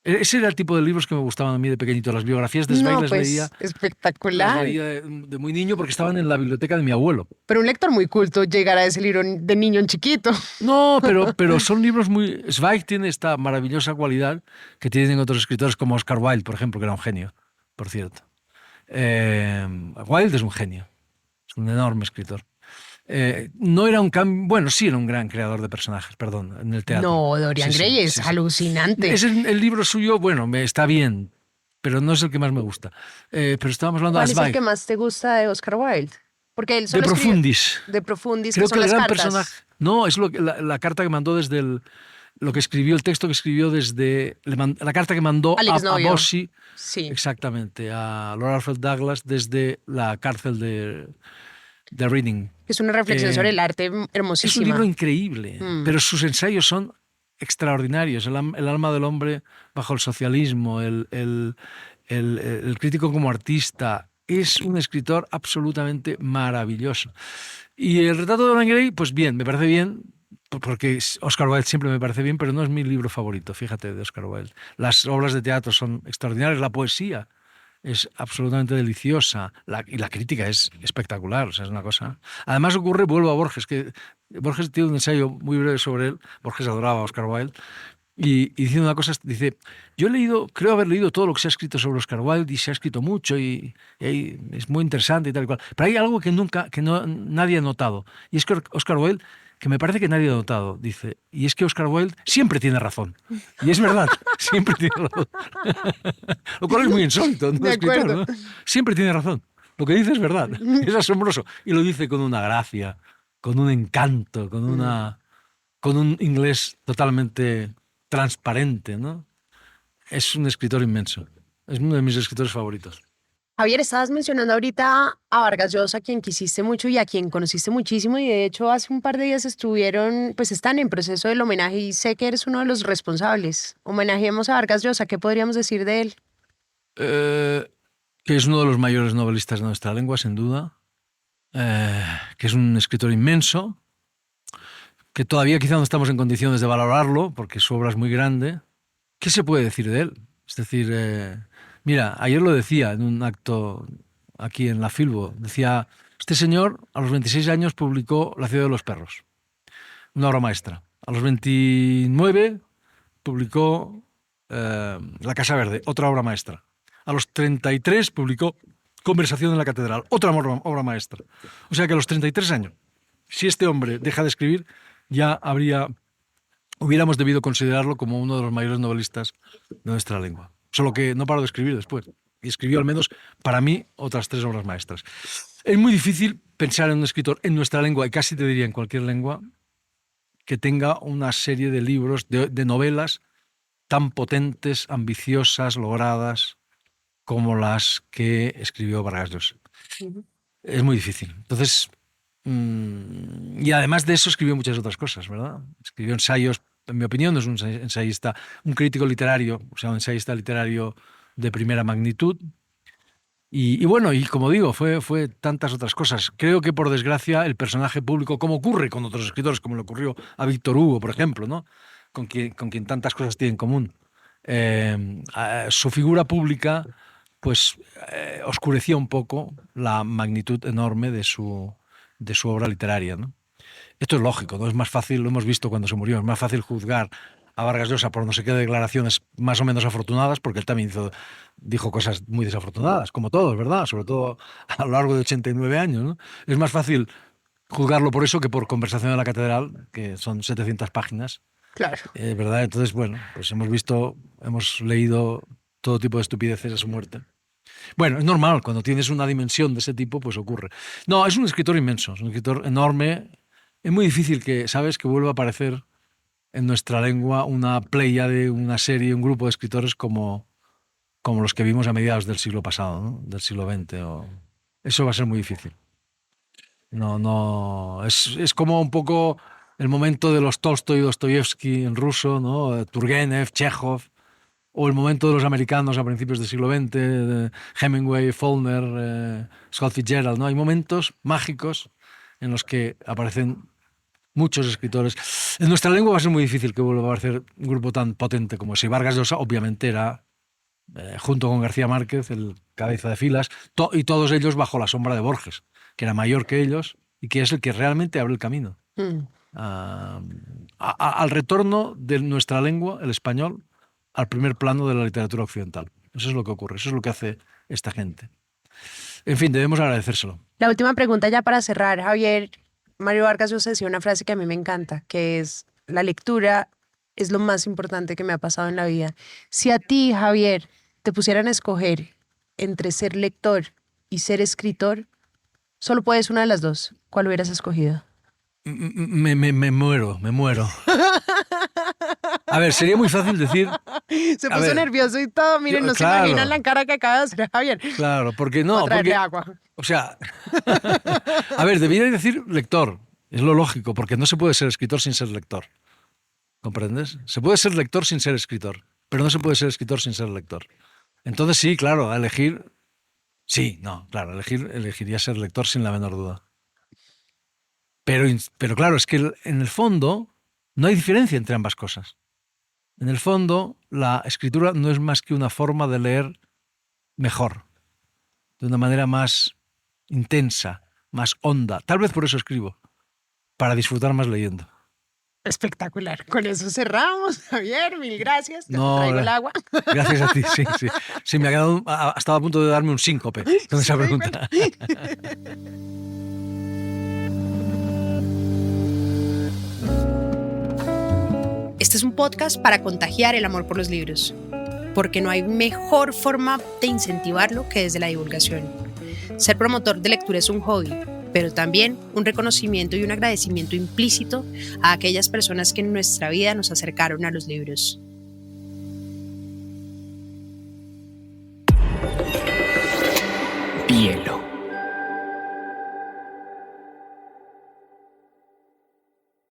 Ese era el tipo de libros que me gustaban a mí de pequeñito. Las biografías de Zweig las leía... Espectacular. Las leía de muy niño porque estaban en la biblioteca de mi abuelo. Pero un lector muy culto llegará a ese libro de niño en chiquito. No, pero son libros muy... Zweig tiene esta maravillosa cualidad que tienen otros escritores como Oscar Wilde, por ejemplo, que era un genio, por cierto. Wilde es un genio, es un enorme escritor. No era bueno, sí era un gran creador de personajes, perdón, en el teatro. No, Dorian Sí, Gray es sí. alucinante. Es el libro suyo, bueno, está bien, pero no es el que más me gusta. Pero estábamos hablando de ¿Cuál es el Zweig. que más te gusta de Oscar Wilde? Porque él De solo escribe- Profundis. De Profundis, Creo que son que el las gran cartas. personaje... No, es la carta que mandó desde lo que escribió, el texto que escribió desde... La carta que mandó Al a exnovio. Bossi, Sí. exactamente, a Lord Alfred Douglas desde la cárcel de Reading. Es una reflexión sobre el arte hermosísima. Es un libro increíble, pero sus ensayos son extraordinarios. El alma del hombre bajo el socialismo, el crítico como artista. Es un escritor absolutamente maravilloso. Y el retrato de Dorian Gray, pues bien, me parece bien, porque Oscar Wilde siempre me parece bien, pero no es mi libro favorito, fíjate, de Oscar Wilde. Las obras de teatro son extraordinarias, la poesía es absolutamente deliciosa y la crítica es espectacular, o sea, es una cosa... Además vuelvo a Borges, que Borges tiene un ensayo muy breve sobre él, Borges adoraba a Oscar Wilde, y diciendo una cosa, dice, yo creo haber leído todo lo que se ha escrito sobre Oscar Wilde y se ha escrito mucho y es muy interesante y tal y cual, pero hay algo que nadie ha notado, y es que Oscar Wilde, que me parece que nadie ha notado, dice, y es que Oscar Wilde siempre tiene razón. Y es verdad, siempre tiene razón. Lo cual es muy insólito, ¿no? De Escritor, acuerdo. ¿no? Siempre tiene razón. Lo que dice es verdad. Es asombroso. Y lo dice con una gracia, con un encanto, con un inglés totalmente transparente, ¿no? Es un escritor inmenso. Es uno de mis escritores favoritos. Javier, estabas mencionando ahorita a Vargas Llosa, a quien quisiste mucho y a quien conociste muchísimo, y de hecho hace un par de días están en proceso del homenaje y sé que eres uno de los responsables. Homenajemos a Vargas Llosa, ¿qué podríamos decir de él? Que es uno de los mayores novelistas de nuestra lengua, sin duda, que es un escritor inmenso, que todavía quizá no estamos en condiciones de valorarlo, porque su obra es muy grande. ¿Qué se puede decir de él? Es decir... Mira, ayer lo decía en un acto aquí en la Filbo, decía, este señor a los 26 años publicó La ciudad de los perros, una obra maestra. A los 29 publicó La casa verde, otra obra maestra. A los 33 publicó Conversación en la catedral, otra obra maestra. O sea que a los 33 años, si este hombre deja de escribir, ya habría hubiéramos debido considerarlo como uno de los mayores novelistas de nuestra lengua. Solo que no paró de escribir después. Y escribió al menos, para mí, otras 3 obras maestras. Es muy difícil pensar en un escritor en nuestra lengua, y casi te diría en cualquier lengua, que tenga una serie de libros, de novelas tan potentes, ambiciosas, logradas, como las que escribió Vargas Llosa. Es muy difícil. Entonces, y además de eso escribió muchas otras cosas, ¿verdad? Escribió ensayos, en mi opinión, es un ensayista, un crítico literario, o sea, un ensayista literario de primera magnitud. Y bueno, y como digo, fue tantas otras cosas. Creo que, por desgracia, el personaje público, como ocurre con otros escritores, como le ocurrió a Víctor Hugo, por ejemplo, ¿no? con quien tantas cosas tiene en común, su figura pública pues oscurecía un poco la magnitud enorme de su obra literaria, ¿no? Esto es lógico, ¿no? Es más fácil, lo hemos visto cuando se murió, es más fácil juzgar a Vargas Llosa por no sé qué declaraciones más o menos afortunadas, porque él también dijo cosas muy desafortunadas, como todos, ¿verdad? Sobre todo a lo largo de 89 años, ¿no? Es más fácil juzgarlo por eso que por Conversación en la Catedral, que son 700 páginas. Claro. ¿Verdad? Entonces, bueno, pues hemos leído todo tipo de estupideces a su muerte. Bueno, es normal, cuando tienes una dimensión de ese tipo, pues ocurre. No, es un escritor inmenso, es un escritor enorme. Es muy difícil que vuelva a aparecer en nuestra lengua una pléyade, una serie, un grupo de escritores como los que vimos a mediados del siglo pasado, ¿no? Del siglo XX. Eso va a ser muy difícil. No, es como un poco el momento de los Tolstoy y Dostoyevsky en ruso, ¿no? Turgenev, Chekhov, o el momento de los americanos a principios del siglo XX, de Hemingway, Faulkner, Scott Fitzgerald, ¿no? Hay momentos mágicos en los que aparecen muchos escritores. En nuestra lengua va a ser muy difícil que vuelva a aparecer un grupo tan potente como ese. Vargas Llosa, obviamente, era, junto con García Márquez, el cabeza de filas, y todos ellos bajo la sombra de Borges, que era mayor que ellos y que es el que realmente abre el camino al retorno de nuestra lengua, el español, al primer plano de la literatura occidental. Eso es lo que ocurre, eso es lo que hace esta gente. En fin, debemos agradecérselo. La última pregunta ya para cerrar, Javier. Mario Vargas Llosa decía una frase que a mí me encanta, que es: la lectura es lo más importante que me ha pasado en la vida. Si a ti, Javier, te pusieran a escoger entre ser lector y ser escritor, solo puedes una de las dos, ¿cuál hubieras escogido? Me muero. A ver, sería muy fácil decir... Se puso nervioso y todo. Miren, no claro, se imaginan la cara que acaba de hacer Javier. Claro, porque no... Traerle agua. O sea, a ver, debería decir lector. Es lo lógico, porque no se puede ser escritor sin ser lector. ¿Comprendes? Se puede ser lector sin ser escritor, pero no se puede ser escritor sin ser lector. Entonces sí, claro, a elegir... Sí, no, claro, elegiría ser lector sin la menor duda. Pero claro, es que en el fondo no hay diferencia entre ambas cosas. En el fondo, la escritura no es más que una forma de leer mejor, de una manera más intensa, más honda. Tal vez por eso escribo, para disfrutar más leyendo. Espectacular. Con eso cerramos, Javier. Mil gracias. Te traigo el agua. Gracias a ti, sí. Sí, me ha quedado, estaba a punto de darme un síncope con esa pregunta. Este es un podcast para contagiar el amor por los libros, porque no hay mejor forma de incentivarlo que desde la divulgación. Ser promotor de lectura es un hobby, pero también un reconocimiento y un agradecimiento implícito a aquellas personas que en nuestra vida nos acercaron a los libros. Hielo.